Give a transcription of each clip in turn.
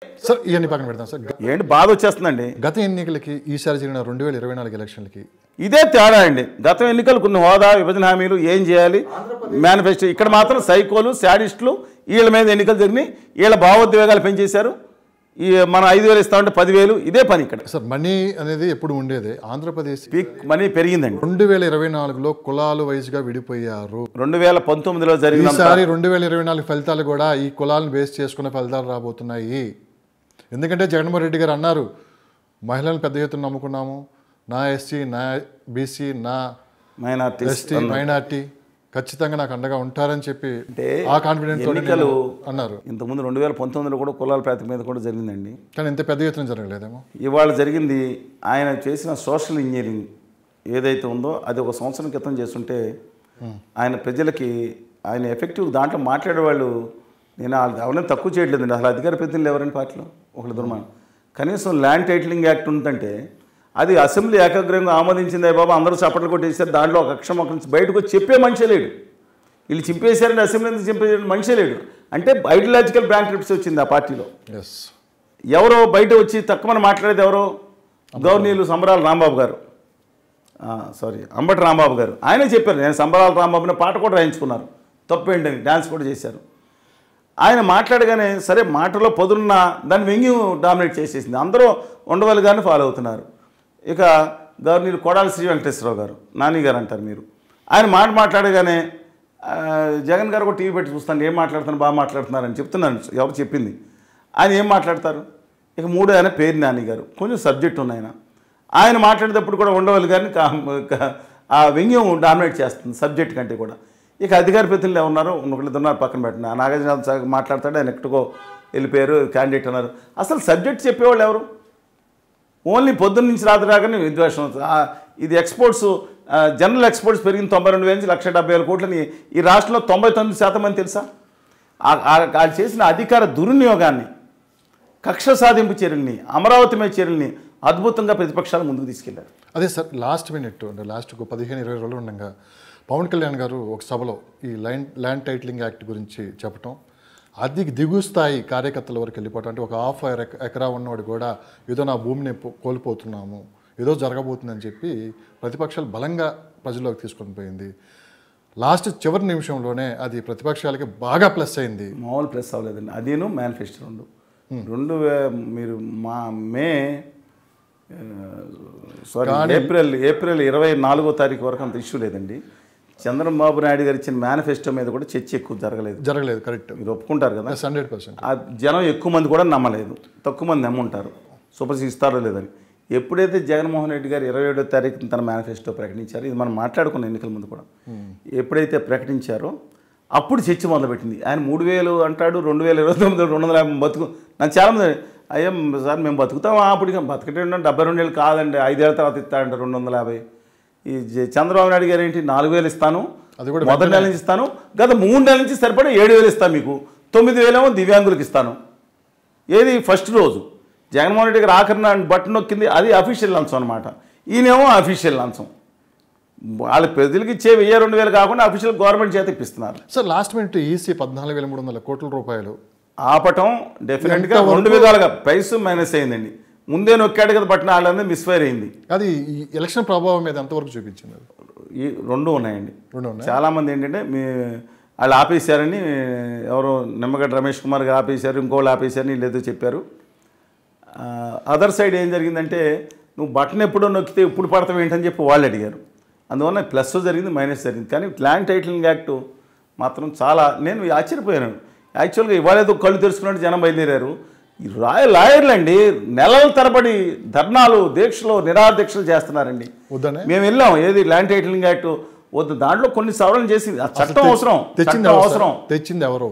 Sir ఇవన్నీ పక్కన పెడతాం సార్. ఏంటి బాధ వచ్చేస్తుందండి. గత ఎన్నికలకి ఈసారి జరిగిన 2024 ఎలక్షన్లకి ఇదే తేడా అండి. గత ఎన్నికలు కొన్ని హోదా విభజన హామీలు ఏం చేయాలి మేనిఫెస్టో, ఇక్కడ మాత్రం సైకోలు శాడిస్టులు వీళ్ళ మీద ఎన్నికలు జరిగినాయి. వీళ్ళ భావోద్వేగాలు పెంచేశారు. ఈ మనం 5,000 ఇస్తామంటే 10,000 ఇదే పని ఇక్కడ. సార్ మనీ అనేది ఎప్పుడు ఉండేదే. ఆంధ్రప్రదేశ్ పీక్ మనీ పెరిగిందండి. 2024లో కులాలు వైజ్గా విడిపోయారు. 2019లో జరిగిన ఈసారి 2024 ఫలితాలు కూడా ఈ కులాలను బేస్ చేసుకున్న ఫలితాలు రాబోతున్నాయి. ఎందుకంటే జగన్మోహన్ రెడ్డి గారు అన్నారు, మహిళలను పెద్ద ఎత్తున నమ్ముకున్నాము, నా ఎస్సీ, నా బీసీ, నా ఎస్టీ, మైనార్టీ ఖచ్చితంగా నాకు అండగా ఉంటారని చెప్పి ఆ కాన్ఫిడెంట్ ఎన్నికలు అన్నారు. ఇంతకుముందు 2019లో కూడా కులాల ప్రాతిపదిక మీద కూడా జరిగిందండి. కానీ ఇంత పెద్ద ఎత్తున జరగలేదేమో. ఇవాళ జరిగింది ఆయన చేసిన సోషల్ ఇంజనీరింగ్ ఏదైతే ఉందో అది ఒక సంవత్సరం క్రితం చేస్తుంటే ఆయన ప్రజలకి ఆయన ఎఫెక్టివ్ దాంట్లో మాట్లాడేవాళ్ళు, నేను ఎవరైనా తక్కువ చేయట్లేదండి. అసలు అధికార ప్రతినిధులు ఎవరైనా పార్టీలో ఒకళ్ళు దుర్మానం. కనీసం ల్యాండ్ టైటిలింగ్ యాక్ట్ ఉందంటే అది అసెంబ్లీ ఏకాగ్రంగా ఆమోదించిందే బాబా, అందరూ చప్పట్లు కొట్టేసారు. దాంట్లో ఒక అక్షరం ఒక నుంచి బయటకు వచ్చి చెప్పే మనిషే లేడు. వీళ్ళు చింపేశారంటే అసెంబ్లీ నుంచి చింపేసారు మనిషే లేడు. అంటే ఐడియాలజికల్ బ్యాంక్రప్సీ వచ్చింది ఆ పార్టీలో. ఎవరో బయట వచ్చి తక్కువ మాట్లాడేది ఎవరో గవర్నీలు సంబరాల రాంబాబు గారు, అంబటి రాంబాబు గారు. ఆయనే చెప్పారు, నేను సంబరాల రాంబాబుని పాట కూడా రాయించుకున్నారు, తప్పేంటని డ్యాన్స్ కూడా చేశారు. ఆయన మాట్లాడగానే సరే మాటలో పొదున్న దాన్ని వ్యంగ్యం డామినేట్ చేసేసింది. అందరూ ఉండవల్లి గారిని ఫాలో అవుతున్నారు. ఇక గవర్నర్ కొడాలి శ్రీ వెంకటేశ్వరరావు గారు, నాని గారు అంటారు మీరు, ఆయన మాట్లాడగానే జగన్ గారు కూడా టీవీ పెట్టి చూస్తాను, ఏం మాట్లాడుతాను బాగా మాట్లాడుతున్నారని చెప్తున్నాను. ఎవరు చెప్పింది? ఆయన ఏం మాట్లాడతారు? ఇక మూడో ఆయన పేరు నాని గారు, కొంచెం సబ్జెక్ట్ ఉన్న ఆయన మాట్లాడేటప్పుడు కూడా ఉండవల్లి గారిని ఆ వ్యంగ్యం డామినేట్ చేస్తుంది సబ్జెక్ట్ కంటే కూడా. ఇక అధికార ప్రతినిధులు ఏమన్నారు, ఒకళ్ళు ఉన్నారు పక్కన పెట్టిన నాగార్జున మాట్లాడతాడు, ఆయన ఎక్కడికో వెళ్ళిపోయారు క్యాండిడేట్ అన్నారు. అసలు సబ్జెక్ట్ చెప్పేవాళ్ళు ఎవరు? ఓన్లీ పొద్దున్న నుంచి రాత్రి రాగానే విద్వేషం. ఇది ఎక్స్పోర్ట్స్, జనరల్ ఎక్స్పోర్ట్స్ పెరిగిన 92,000 నుంచి 1,70,000 కోట్లని ఈ రాష్ట్రంలో 99% అని తెలుసా? వాళ్ళు చేసిన అధికార దుర్వినియోగాన్ని, కక్ష సాధింపు చర్యల్ని, అమరావతి మీద చర్యల్ని అద్భుతంగా ప్రతిపక్షాలు ముందుకు తీసుకెళ్లారు. అదే సార్, లాస్ట్ మినిట్ అంటే లాస్ట్ 15-20 రోజులు ఉండగా పవన్ కళ్యాణ్ గారు ఒక సభలో ఈ ల్యాండ్ టైటిలింగ్ యాక్ట్ గురించి చెప్పటం, అది దిగు స్థాయి కార్యకర్తల వరకు వెళ్ళిపోవటం. అంటే ఒక 1/2 ఎకరా ఉన్నవాడు కూడా ఏదో నా భూమిని కోల్పోతున్నాము, ఏదో జరగబోతుందని చెప్పి ప్రతిపక్షాలు బలంగా ప్రజల్లోకి తీసుకొని పోయింది. లాస్ట్ చివరి నిమిషంలోనే అది ప్రతిపక్షాలకి బాగా ప్లస్ అయింది. మామూలు ప్లస్ అవ్వలేదండి. అదేను మేనిఫెస్టో మీరు ఏప్రిల్ 24వ తారీఖు వరకు అంత ఇష్యూ లేదండి. చంద్రబాబు నాయుడు గారు ఇచ్చిన మేనిఫెస్టో మీద కూడా చర్చ ఎక్కువ జరగలేదు. కరెక్ట్, మీరు ఒప్పుకుంటారు కదా. 100%. ఆ జనం ఎక్కువ మంది కూడా నమ్మలేదు, తక్కువ మంది నమ్ముంటారు సూపర్ ఇస్తారో లేదని. ఎప్పుడైతే జగన్మోహన్ రెడ్డి గారు 27వ తారీఖున తన మేనిఫెస్టో ప్రకటించారో, ఇది మనం మాట్లాడుకున్న ఎన్నికల ముందు కూడా ఎప్పుడైతే ప్రకటించారో అప్పుడు చర్చ మొదలుపెట్టింది. ఆయన 3,000 అంటాడు, 2029 250 బతుకు. నన్ను చాలామంది అయ్యా సార్ మేము బతుకుతాం, అప్పటికి బతకటం 72 ఏళ్ళు కాదండి, 5 ఏళ్ళ తర్వాత ఇస్తాడంట 250. ఈ చంద్రబాబు నాయుడు గారు ఏంటి 4,000 ఇస్తాను, అది కూడా మొదటి నెల నుంచి ఇస్తాను, గత 3 నెలల నుంచి సరిపడా 7,000 ఇస్తాను, మీకు 9,000 ఏమో దివ్యాంగులకు ఇస్తాను. ఏది ఫస్ట్ రోజు జగన్మోహన్ రెడ్డి గారు ఆఖరిన బట్టన్ నొక్కింది, అది అఫీషియల్ లంచం అనమాట. ఈయనేమో అఫీషియల్ లంచం, వాళ్ళ ప్రజలకు ఇచ్చే 1,000-2,000 కాకుండా అఫీషియల్ గవర్నమెంట్ చేత ఇప్పిస్తున్నారు. సార్ లాస్ట్ మినిట్ ఈసీ 14,300 కోట్ల రూపాయలు ఆపటం డెఫినెట్గా 2 విధాలుగా ప్రైస్ మైనస్ అయిందండి. ముందే నొక్కాడు కదా బట్టన, వాళ్ళందరూ మిస్ఫైర్ అయింది. అది ఎలక్షన్ ప్రభావం మీద ఎంతవరకు చూపించింది? ఈ 2 ఉన్నాయండి. చాలామంది ఏంటంటే వాళ్ళు ఆపేశారని, ఎవరో నిమ్మగడ్డ రమేష్ కుమార్ గారు ఆపేశారు, ఇంకోళ్ళు ఆపేశారని వీళ్ళేదో చెప్పారు. అదర్ సైడ్ ఏం జరిగిందంటే, నువ్వు బటన్ ఎప్పుడో నొక్కితే ఇప్పుడు పడతావు ఏంటని చెప్పి వాళ్ళు అడిగారు. అందువల్ల ప్లస్ జరిగింది, మైనస్ జరిగింది. కానీ ల్యాండ్ టైటిలింగ్ యాక్ట్ మాత్రం చాలా, నేను ఆశ్చర్యపోయాను. యాక్చువల్గా ఇవాళేదో కళ్ళు తెరుచుకున్నట్టు జనం బయలుదేరారు. ఈ లాయర్లు అండి నెలల తరబడి ధర్నాలు, దీక్షలు, నిరాదీక్షలు చేస్తున్నారండి. మేము వెళ్ళాం, ఏది ల్యాండ్ టైటిలింగ్ యాక్ట్ వద్దు, దాంట్లో కొన్ని సవరణలు చేసి చట్టం అవసరం, తెచ్చింది ఎవరు?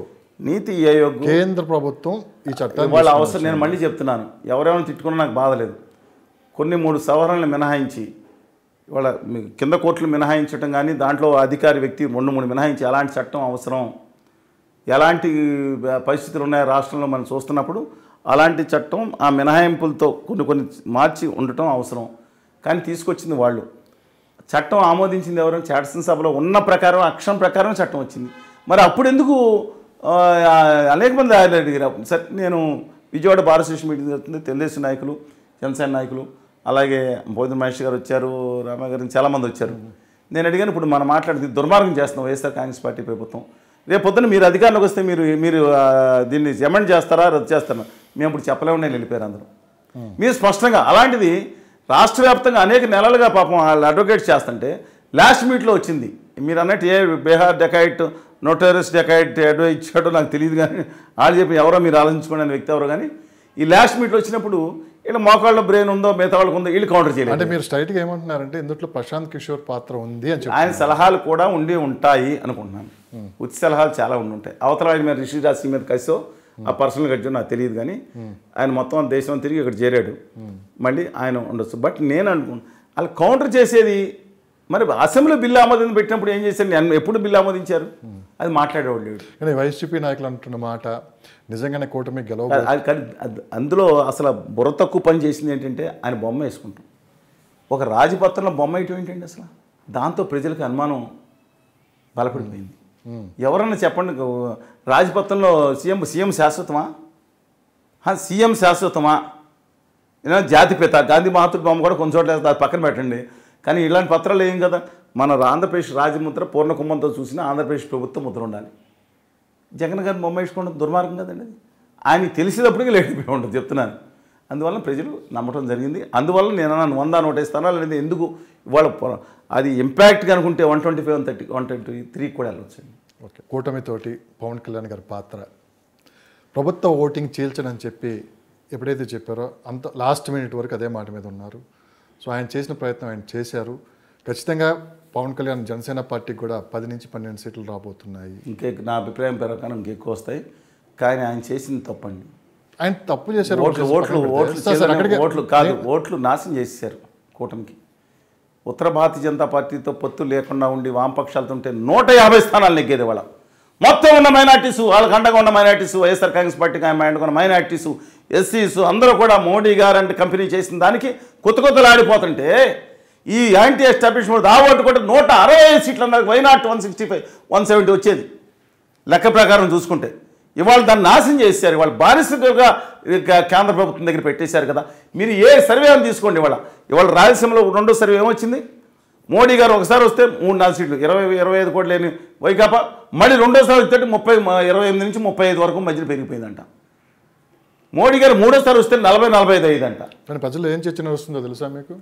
నీతి ఆయోగ్, కేంద్ర ప్రభుత్వం ఈ చట్టం వాళ్ళ అవసరం. నేను మళ్ళీ చెప్తున్నాను, ఎవరెవరైనా తిట్టుకున్నా నాకు బాధలేదు. కొన్ని 3 సవరణలు మినహాయించి, వాళ్ళ కింద కోర్టులు మినహాయించడం కానీ, దాంట్లో అధికారి వ్యక్తి 2-3 మినహాయించి అలాంటి చట్టం అవసరం. ఎలాంటి పరిస్థితులు ఉన్నాయో రాష్ట్రంలో మనం చూస్తున్నప్పుడు అలాంటి చట్టం ఆ మినహాయింపులతో కొన్ని మార్చి ఉండటం అవసరం. కానీ తీసుకొచ్చింది వాళ్ళు. చట్టం ఆమోదించింది ఎవరు? శాసనసభలో ఉన్న ప్రకారం, అక్షరం ప్రకారం చట్టం వచ్చింది. మరి అప్పుడు ఎందుకు అనేక మంది అడిగారు. సరే, నేను విజయవాడ బార్ అసోసియేషన్ మీటింగ్ జరుగుతుంది. తెలుగుదేశం నాయకులు, జనసేన నాయకులు, అలాగే బోధన మహేష్ గారు వచ్చారు, రామ గారు చాలామంది వచ్చారు. నేను అడిగాను, ఇప్పుడు మనం మాట్లాడితే దుర్మార్గం చేస్తున్నాం వైఎస్ఆర్ కాంగ్రెస్ పార్టీ ప్రభుత్వం. రేపు పొద్దున్న మీరు అధికారంలోకి వస్తే మీరు దీన్ని ఎమెండ్ చేస్తారా, రద్దు చేస్తారా? మేము ఇప్పుడు చెప్పలేమని వెళ్ళిపోయారు అందరూ. మీరు స్పష్టంగా అలాంటిది రాష్ట్ర వ్యాప్తంగా అనేక నెలలుగా పాపం వాళ్ళు అడ్వకేట్స్ చేస్తుంటే లాస్ట్ మీట్లో వచ్చింది. మీరు అన్నట్టు ఏ బీహార్ డెకాయిట్, నోటోరియస్ డెకాయిట్ అడ్వై ఇచ్చాడో నాకు తెలియదు, కానీ వాళ్ళు చెప్పి ఎవరో మీరు ఆలోచించుకోండి అనే వ్యక్తి ఎవరో. కానీ ఈ లాస్ట్ మీట్లో వచ్చినప్పుడు వీళ్ళ మోకాళ్ళ బ్రెయిన్ ఉందో, మిగతా వాళ్ళకు ఉందో, వీళ్ళు కౌంటర్ చేయలేదు. అంటే మీరు స్ట్రైట్గా ఏమంటున్నారంటే ఇందులో ప్రశాంత్ కిషోర్ పాత్ర ఉంది అని చెప్పి ఆయన సలహాలు కూడా ఉంటాయి అనుకుంటున్నాను. ఉచిత సలహాలు చాలా ఉంటాయి. అవతల ఆయన మీద రిషిరాశి మీద కసో ఆ పర్సనల్ గడ్జో నాకు తెలియదు, కానీ ఆయన మొత్తం దేశం తిరిగి ఇక్కడ చేరాడు, మళ్ళీ ఆయన ఉండొచ్చు. బట్ నేను అనుకున్నాను వాళ్ళు కౌంటర్ చేసేది. మరి అసెంబ్లీ బిల్లు ఆమోదం పెట్టినప్పుడు ఏం చేశారు? నేను ఎప్పుడు బిల్లు ఆమోదించారు? అది మాట్లాడేవాళ్ళు లేడు. కానీ వైసీపీ నాయకులు అంటున్న మాట నిజంగానే కూటమి గెలవ. కానీ అందులో అసలు బుర్ర తక్కువ పని చేసింది ఏంటంటే ఆయన బొమ్మ వేసుకుంటాం. ఒక రాజపత్రంలో బొమ్మ వేయటం ఏంటండి అసలు? దాంతో ప్రజలకు అనుమానం బలపడిపోయింది. ఎవరన్నా చెప్పండి, రాజపత్రంలో సీఎం శాశ్వతమా? సీఎం శాశ్వతమా? జాతిపిత గాంధీ మహాత్ముడి బొమ్మ కూడా కొంచెం చోట్ల పక్కన పెట్టండి. కానీ ఇలాంటి పత్రాలు ఏం కదా, మన ఆంధ్రప్రదేశ్ రాజముద్ర పూర్ణ కుంభంతో చూసిన ఆంధ్రప్రదేశ్ ప్రభుత్వం ముద్ర ఉండాలి. జగన్ గారిని బొమ్మ వేసుకోవడం దుర్మార్గం కదండి అది. ఆయనకి తెలిసేటప్పటికీ లేకపోయి ఉంటుంది చెప్తున్నాను. అందువల్ల ప్రజలు నమ్మటం జరిగింది. అందువల్ల నేను అన్నాను 100 100 స్థానాలు అనేది ఎందుకు ఇవాళ అది ఇంపాక్ట్గా అనుకుంటే 125 130 123 కూడా వెళ్ళొచ్చండి. ఓకే, కూటమితోటి పవన్ కళ్యాణ్ గారి పాత్ర ప్రభుత్వ ఓటింగ్ చీల్చడని చెప్పి ఎప్పుడైతే చెప్పారో అంత లాస్ట్ మినిట్ వరకు అదే మాట మీద ఉన్నారు. సో ఆయన చేసిన ప్రయత్నం ఆయన చేశారు. ఖచ్చితంగా పవన్ కళ్యాణ్ జనసేన పార్టీకి కూడా 10 నుంచి 12 సీట్లు రాబోతున్నాయి. నా అభిప్రాయం ప్రకారం ఇంకెక్కువ వస్తాయి. కానీ ఆయన చేసింది తప్పండి. ఆయన తప్పు చేశారు. ఓట్లు నాశనం చేసేసారు కూటమికి. ఉత్తర భారతీయ జనతా పార్టీతో పొత్తు లేకుండా ఉండి వామపక్షాలతో ఉంటే 150 స్థానాలు నెగ్గేది వాళ్ళ. మొత్తం ఉన్న మైనార్టీసు, వాళ్ళకి అండగా ఉన్న మైనార్టీసు, వైఎస్ఆర్ కాంగ్రెస్ పార్టీకి ఆయన అండగా ఉన్న మైనార్టీసు, ఎస్సీసు అందరూ కూడా మోడీ గారు అంటే కంపెనీ చేసిన దానికి కొత్తలు ఆడిపోతుంటే ఈ యాంటీ ఎస్టాబ్లిష్మెంట్ ఆ ఓటు కూడా 160 సీట్లు అన్నారు. వైనాట్ 165 170 వచ్చేది లెక్క ప్రకారం చూసుకుంటే. ఇవాళ దాన్ని నాశనం చేశారు. ఇవాళ బానిసగా కేంద్ర ప్రభుత్వం దగ్గర పెట్టేశారు కదా. మీరు ఏ సర్వే అని తీసుకోండి. ఇవాళ రాయలసీమలో రెండో సర్వే ఏమొచ్చింది? మోడీ గారు ఒకసారి వస్తే 3-4 సీట్లు 20-25 కోట్లు లేని వైకాపా, మళ్ళీ రెండోసారి వస్తే 28 నుంచి 35 వరకు మధ్యలో పెరిగిపోయిందంట. మోడీ గారు మూడోసారి వస్తే 40-45 అంట. కానీ ప్రజలు ఏం చర్చ వస్తుందో తెలుసా మీకు?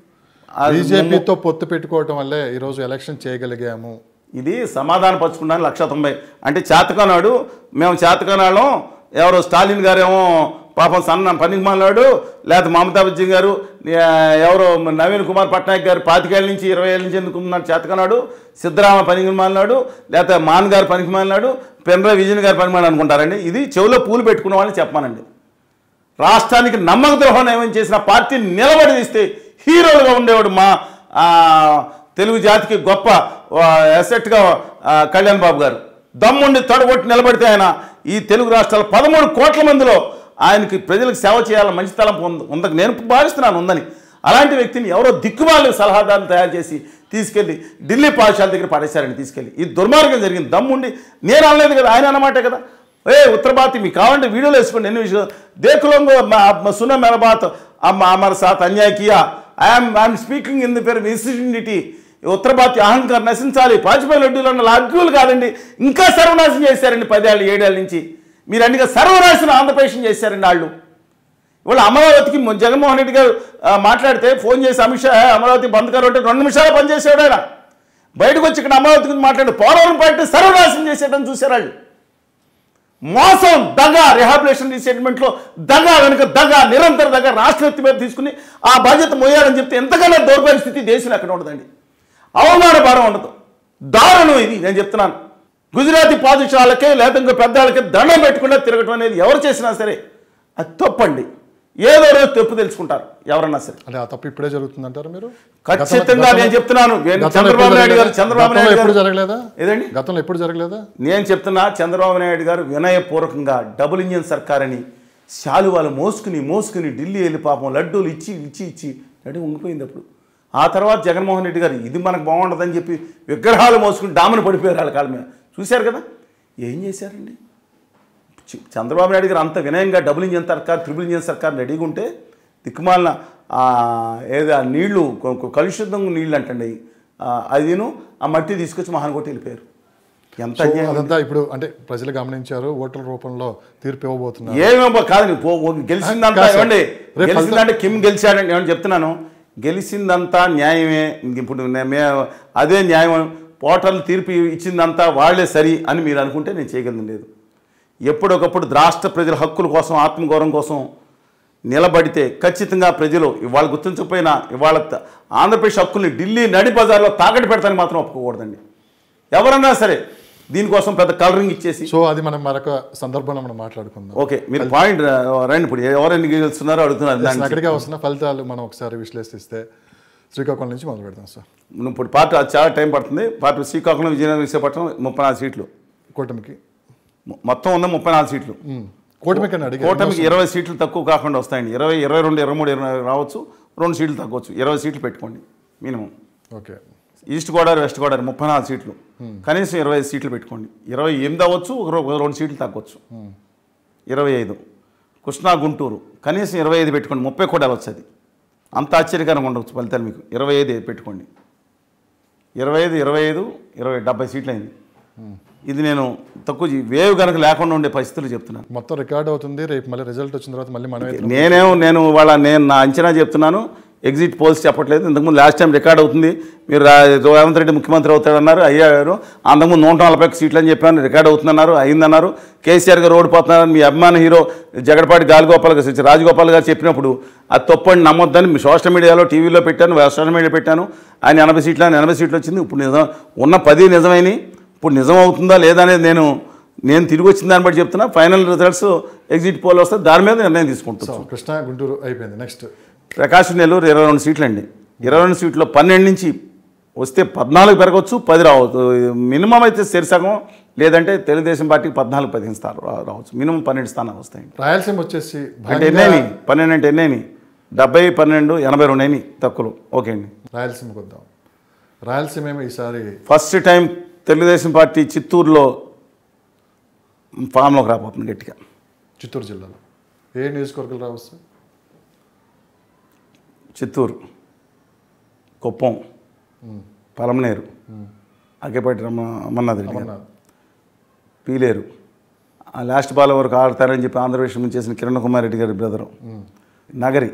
బీజేపీతో పొత్తు పెట్టుకోవటం వల్లే ఈరోజు ఎలక్షన్ చేయగలిగాము. ఇది సమాధానం పరుచుకున్నాను. 190 అంటే చేతకానాడు, మేము చేతకానాళ్ళం. ఎవరో స్టాలిన్ గారేమో పాపం సన్న పనికి మాలాడు, లేకపోతే మమతా బెనర్జీ గారు, ఎవరో నవీన్ కుమార్ పట్నాయక్ గారు 25 ఏళ్ళ నుంచి 20 ఏళ్ళ నుంచి ఎందుకున్నాడు చేతకానాడు, సిద్ధరామ పనికి మాలినాడు, లేకపోతే మాన్ గారు పనికి మాలినాడు, పినరయి విజయన్ గారు పనికి మాలి అనుకుంటారండి. ఇది చెవిలో పూలు పెట్టుకున్న వాళ్ళని చెప్పమానండి. రాష్ట్రానికి నమ్మక ద్రోహం ఏమని చేసిన పార్టీని నిలబడి తీస్తే హీరోలుగా ఉండేవాడు మా తెలుగు జాతికి గొప్ప అసెట్గా కళ్యాణ్ బాబు గారు. దమ్ముండి తొడగొట్టి నిలబడితే ఆయన ఈ తెలుగు రాష్ట్రాల 13 కోట్ల మందిలో ఆయనకి ప్రజలకు సేవ చేయాలని మంచి తలం ఉందని నేను భావిస్తున్నాను ఉందని. అలాంటి వ్యక్తిని ఎవరో దిక్కుమాలి సలహాదారులు తయారు చేసి తీసుకెళ్ళి ఢిల్లీ పాఠశాల దగ్గర పడేశారని తీసుకెళ్ళి ఈ దుర్మార్గం జరిగింది. దమ్ముండి నేను అనలేదు కదా, ఆయన అన్నమాటే కదా. उत्तर भारत మీకు కావాలంటే వీడియోలు వేసుకోండి ఎన్ని విషయాలు देख लो सुनो मेरा बात हमारे साथ अन्याय किया I am speaking in the पेर विसिडिटी उत्तर भारत अहंकार नశించాలి పాచిపై లడ్డూలన్న లాగ్గులు కాదండి ఇంకా సర్వనాశనం చేశారండి 10 ఏళ్ళు 7 ఏళ్ళ నుంచి మీరు అన్నిగా సర్వనాశనం ఆంధ్రప్రదేశ్ చేశారండి వాళ్ళు ఇవాళ అమరావతికి జగన్మోహన్ రెడ్డి గారు మాట్లాడితే ఫోన్ చేసి అమిత్ షా అమరావతి బంద్ కరో అంటే 2 నిమిషాలు పని చేశాడు ఆయన బయటకు వచ్చి ఇక్కడ అమరావతి గురించి మాట్లాడి పోలవరం ప్రాజెక్టు సర్వనాశనం చేసేటని చూశారు వాళ్ళు మోసం దగా రిహాబిలిటేషన్ రీసెటిల్మెంట్లో దగా వెనుక దగా నిరంతర దగా రాష్ట్ర ఎత్తి మీద తీసుకుని ఆ బాధ్యత మోయాలని చెప్తే ఎంతకన్నా దౌర్భాగ్య స్థితి దేశంలో ఎక్కడ ఉండదండి అవమాన భారం ఉండదు దారుణం ఇది నేను చెప్తున్నాను గుజరాతీ పాదుషాలకే లేదా ఇంకో పెద్దవాళ్ళకే దండం పెట్టకుండా తిరగటం అనేది ఎవరు చేసినా సరే అది తప్పండి ఏదో రోజు తప్పు తెలుసుకుంటారు ఎవరన్నా సరే అంటే ఆ తప్పు ఇప్పుడే జరుగుతుందంటారు మీరు ఖచ్చితంగా నేను చెప్తున్నాను చంద్రబాబు నాయుడు గారు జరగలేదా ఏదండి గతంలో ఎప్పుడు జరగలేదా నేను చెప్తున్నా చంద్రబాబు నాయుడు గారు వినయపూర్వకంగా డబుల్ ఇంజిన్ సర్కార్ అని శాలువాలు మోసుకుని ఢిల్లీ వెళ్ళి పాపం లడ్డూలు ఇచ్చి రెడీ ఉండిపోయింది అప్పుడు ఆ తర్వాత జగన్మోహన్ రెడ్డి గారు ఇది మనకు బాగుండదని చెప్పి విగ్రహాలు మోసుకుని డామును పడిపోయారు వాళ్ళ కాళ్ళ మీద చూశారు కదా ఏం చేశారండి చంద్రబాబు నాయుడు గారు అంత వినయంగా డబుల్ ఇంజిన్ సర్కార్, ట్రిపుల్ ఇంజిన్ సర్కార్ రెడీగా ఉంటే దిక్కుమాలిన ఏదో ఆ నీళ్లు కలుషితం నీళ్ళు అంటండి, అదిను ఆ మట్టి తీసుకొచ్చి మహానగొట్టి వెళ్ళిపోయారు. ఎంత అదంతా ఇప్పుడు అంటే ప్రజలు గమనించారు, ఓట్ల రూపంలో తీర్పు ఇవ్వబోతున్నారు. ఏమో కాదు, గెలిచిందంతా ఏమండి, గెలిచిందంటే కిమ్ గెలిచాడని ఏమని చెప్తున్నాను, గెలిచిందంతా న్యాయమే. ఇప్పుడు అదే న్యాయం, ఓటర్లు తీర్పు ఇచ్చిందంతా వాళ్లే సరి అని మీరు అనుకుంటే నేను చేయగలను లేదు. ఎప్పటికప్పుడు రాష్ట్ర ప్రజల హక్కుల కోసం, ఆత్మగౌరవం కోసం నిలబడితే ఖచ్చితంగా ప్రజలు ఇవాళ గుర్తించకపోయినా ఇవాళ ఆంధ్రప్రదేశ్ హక్కుల్ని ఢిల్లీ నడి బజార్లో తాకట్టు పెడతానికి మాత్రం ఒప్పుకోకూడదండి ఎవరన్నా సరే. దీనికోసం పెద్ద కలరింగ్ ఇచ్చేసి, సో అది మనం మరొక సందర్భంలో మనం మాట్లాడుకుందాం. ఓకే, మీరు పాయింట్ రండి. ఇప్పుడు ఎవరెన్ని గెలుస్తున్నారో అడుగుతున్నారు. అక్కడికే వస్తున్న ఫలితాలు మనం ఒకసారి విశ్లేషిస్తే శ్రీకాకుళం నుంచి మొదలు పెడతాం సార్. ఇప్పుడు పార్టీ చాలా టైం పడుతుంది. పార్టీ శ్రీకాకుళం, విజయనగరం, విశాఖపట్నం 34 సీట్లు కూటమికి, మొత్తం ఉన్న 34 సీట్లు. కూటమికి 20 సీట్లు తక్కువ కాకుండా వస్తాయండి. 20, 22, 23, 24 రావచ్చు, 2 సీట్లు తగ్గవచ్చు. 20 సీట్లు పెట్టుకోండి minimum. Okay, east Godavari, west Godavari 34 సీట్లు, కనీసం 20 సీట్లు పెట్టుకోండి. 28 అవ్వచ్చు, 2 సీట్లు తగ్గవచ్చు. 25 కృష్ణా, గుంటూరు కనీసం 25 పెట్టుకోండి. 30 కూడా వెళ్ళొచ్చు. అది అంత ఆశ్చర్యకరంగా ఉండవచ్చు ఫలితాలు మీకు. 25 పెట్టుకోండి. 25, 20, 70 సీట్లు అయింది. ఇది నేను తక్కువ వేవ్ కనుక లేకుండా ఉండే పరిస్థితులు చెప్తున్నాను. మొత్తం రికార్డ్ అవుతుంది. రేపు మళ్ళీ రిజల్ట్ వచ్చిన తర్వాత మళ్ళీ మనం నేను నా అంచనా చెప్తున్నాను. ఎగ్జిట్ పోల్స్ చెప్పట్లేదు. ఇంతకుముందు లాస్ట్ టైం రికార్డ్ అవుతుంది. మీరు రేవంత్ రెడ్డి ముఖ్యమంత్రి అవుతాడన్నారు, అయ్యారు. అంతకుముందు 140 సీట్లు అని చెప్పాను, రికార్డ్ అవుతుందన్నారు, అయిందన్నారు. కేసీఆర్ గారు ఓడిపోతున్నారని మీ అభిమాన హీరో జగడపాటి రాజగోపాల్ గారు చెప్పినప్పుడు అది తప్పని నమ్మొద్దని మీ సోషల్ మీడియాలో, టీవీలో పెట్టాను, సోషల్ మీడియా పెట్టాను. ఆయన 80 సీట్లు, 80 సీట్లు వచ్చింది. ఇప్పుడు నిజం ఉన్న 10 నిజమైనవి. ఇప్పుడు నిజం అవుతుందా లేదా అనేది నేను తిరిగి వచ్చిన దాన్ని బట్టి చెప్తున్నా. ఫైనల్ రిజల్ట్స్ ఎగ్జిట్ పోల్ వస్తే దాని మీద నిర్ణయం తీసుకుంటాం. కృష్ణా, గుంటూరు అయిపోయింది. నెక్స్ట్ ప్రకాశం, నెల్లూరు 22 సీట్లు అండి. 22 సీట్లో 12 నుంచి వస్తే 14 పెరగవచ్చు, 10 రావచ్చు. మినిమం అయితే సరిసగం, లేదంటే తెలుగుదేశం పార్టీకి 14-15 స్థానాలు రావచ్చు. మినిమం 12 స్థానాలు వస్తాయండి. రాయలసీమ వచ్చేసి అంటే ఎన్నైనాయి? 12 అంటే ఎన్నైనాయి? 70, 12, 82 అయినాయి తక్కువలు. ఓకే అండి, రాయలసీమకు వద్దాం. రాయలసీమ ఏమో ఈసారి ఫస్ట్ టైం తెలుగుదేశం పార్టీ చిత్తూరులో ఫామ్లోకి రాబోతుంది గట్టిగా. చిత్తూరు జిల్లాలో ఏ నియోజకవర్గాలు రావచ్చు? చిత్తూరు, కుప్పం, పలమనేరు, అగ్గేపాటి అమర్నాథ్ రెడ్డి గారు, పీలేరు, ఆ లాస్ట్ బాల్ వరకు ఆడతారని చెప్పి ఆంధ్రప్రదేశ్ నుంచి చేసిన కిరణ్ కుమార్ రెడ్డి గారి బ్రదరు, నగరి,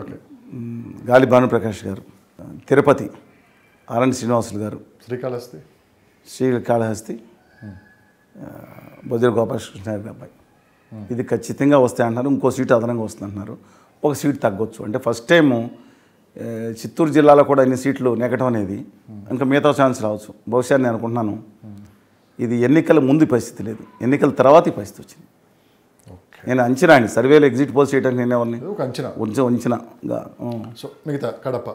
ఓకే, గాలి భానుప్రకాష్ గారు, తిరుపతి ఆర్ఎన్ శ్రీనివాసులు గారు, శ్రీకాళహస్తి బొజ్జల గోపాలకృష్ణ గారి అబ్బాయి. ఇది ఖచ్చితంగా వస్తాయి అంటున్నారు. ఇంకో సీటు అదనంగా వస్తుంది అంటున్నారు. ఒక సీటు తగ్గొచ్చు. అంటే ఫస్ట్ టైము చిత్తూరు జిల్లాలో కూడా ఇన్ని సీట్లు నెగ్గటం అనేది, ఇంకా మిగతా ఛాన్స్ రావచ్చు. బహుశా నేను అనుకుంటున్నాను ఇది ఎన్నికల ముందు పరిస్థితి లేదు, ఎన్నికల తర్వాత ఈ పరిస్థితి వచ్చింది. నేను అంచనా అండి, సర్వేలో ఎగ్జిట్ పోల్ చేయడానికి నేను ఎవరిని అంచనా. సో మిగతా కడప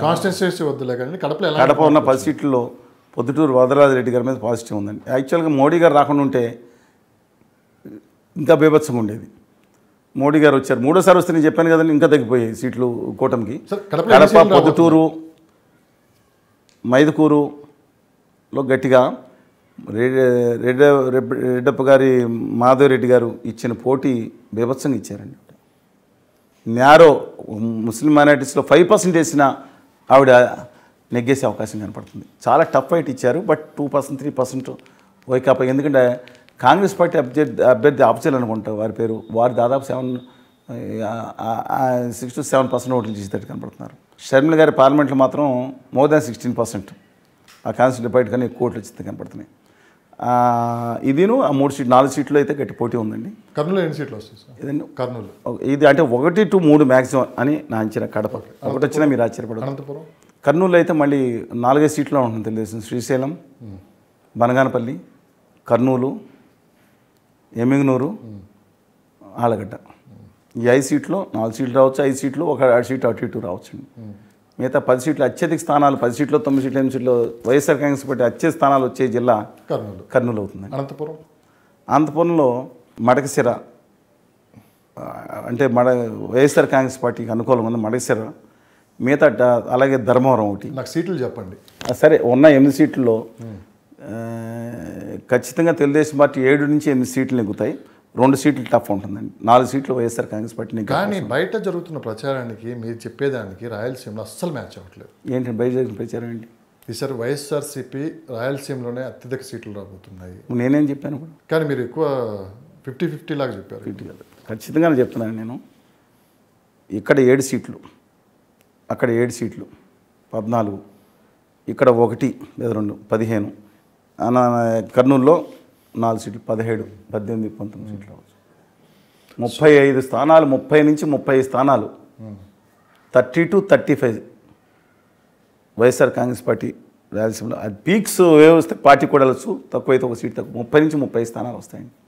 కాన్స్టిట్యూన్సీ వద్దులే కానీ కడప ఉన్న 10 సీట్లలో పొద్దుటూరు వరదరాజిరెడ్డి గారి మీద పాజిటివ్ ఉందండి. యాక్చువల్గా మోడీ గారు రాకుండా ఉంటే ఇంకా బీభత్సంగా ఉండేది. మోడీ గారు వచ్చారు, 3వ సారి వస్తే నేను చెప్పాను కదండి, ఇంకా తగ్గిపోయాయి సీట్లు కూటమికి. కడప, పొద్దుటూరు, మైదుకూరులో గట్టిగా రెడ్డప్ప గారి మాధవరెడ్డి గారు ఇచ్చిన పోటీ బీభత్సంగా ఇచ్చారండి. న్యారో ముస్లిం మైనారిటీస్లో 5% వేసిన ఆవిడ నెగ్గేసే అవకాశం కనపడుతుంది. చాలా టఫ్ ఫైట్ ఇచ్చారు. బట్ 2%, 3% వైకాపా. ఎందుకంటే కాంగ్రెస్ పార్టీ అభ్యర్థి ఆపుచేయాలి అనుకుంటారు వారి పేరు. వారు దాదాపు 6 to 7% ఓట్లు చేసేటట్టు కనపడుతున్నారు. షర్మిల గారి పార్లమెంట్లో మాత్రం మోర్ దాన్ 16% ఆ కాన్స్టిట్యూట్ డిపాజిట్ కానీ ఎక్కువ ఓట్లు వచ్చి కనపడుతున్నాయి. ఇదిను ఆ 3 సీట్లు 4 సీట్లు అయితే గట్టి పోటీ ఉందండి. కర్నూలు ఎన్ని సీట్లు వస్తాయి? ఇదండి కర్నూలు. ఇది అంటే 1 to 3 మ్యాక్సిమం అని నా అంచనా. కడప ఒకటి వచ్చినా మీరు ఆశ్చర్యపడరు. అనంతపురం, కర్నూలు అయితే మళ్ళీ 4-5 సీట్లో ఉంటుంది తెలుసు. శ్రీశైలం, బనగానపల్లి, కర్నూలు, ఎమ్మిగనూరు, ఆలగడ్డ. ఈ 5 సీట్లు 4 సీట్లు రావచ్చు. 5 సీట్లు 1 సీటు అటు ఇటు రావచ్చండి. మిగతా 10 సీట్లు అత్యధిక స్థానాలు 10 సీట్లు 9 సీట్లు 8 సీట్లు వైఎస్ఆర్ కాంగ్రెస్ పార్టీ అత్యధిక స్థానాలు వచ్చే జిల్లా కర్నూలు అవుతుంది. అనంతపురంలో మడకశిర అంటే వైఎస్ఆర్ కాంగ్రెస్ పార్టీకి అనుకూలంగా ఉంది మడకశిర. మిగతా అలాగే ధర్మవరం ఒకటి. నాకు సీట్లు చెప్పండి. సరే, ఉన్న 8 సీట్లలో ఖచ్చితంగా తెలుగుదేశం పార్టీ 7 నుంచి 8 సీట్లు నెగ్గుతాయి. 2 సీట్లు టఫ్ ఉంటుందండి. 4 సీట్లు వైఎస్ఆర్ కాంగ్రెస్ పార్టీ నెగ్గుతాయి. కానీ బయట జరుగుతున్న ప్రచారానికి మీరు చెప్పేదానికి రాయలసీమలో అస్సలు మ్యాచ్ అవ్వట్లేదు. ఏంటంటే బయట జరిగిన ప్రచారం ఏంటి? ఈసారి వైఎస్ఆర్సీపీ రాయలసీమలోనే అత్యధిక సీట్లు రాబోతున్నాయి. నేనేం చెప్పాను కూడా? కానీ మీరు ఎక్కువ 50-50 లాగా చెప్పారు. 50 కాదు, ఖచ్చితంగానే చెప్తున్నాను నేను. ఇక్కడ 7 సీట్లు, అక్కడ 7 సీట్లు 14, ఇక్కడ 1 లేదా 2 15, కర్నూలులో 4 సీట్లు 17, 18, 19 సీట్లు అవచ్చు. 35 స్థానాలు, 30 నుంచి 30 స్థానాలు, 30 to 35 వైఎస్ఆర్ కాంగ్రెస్ పార్టీ రాయలసీమలో. అది పీక్స్ వస్తే పార్టీ కూడా వెళ్ళచ్చు, తక్కువైతే ఒక సీట్ తక్కువ, 30 నుంచి 30 స్థానాలు వస్తాయండి.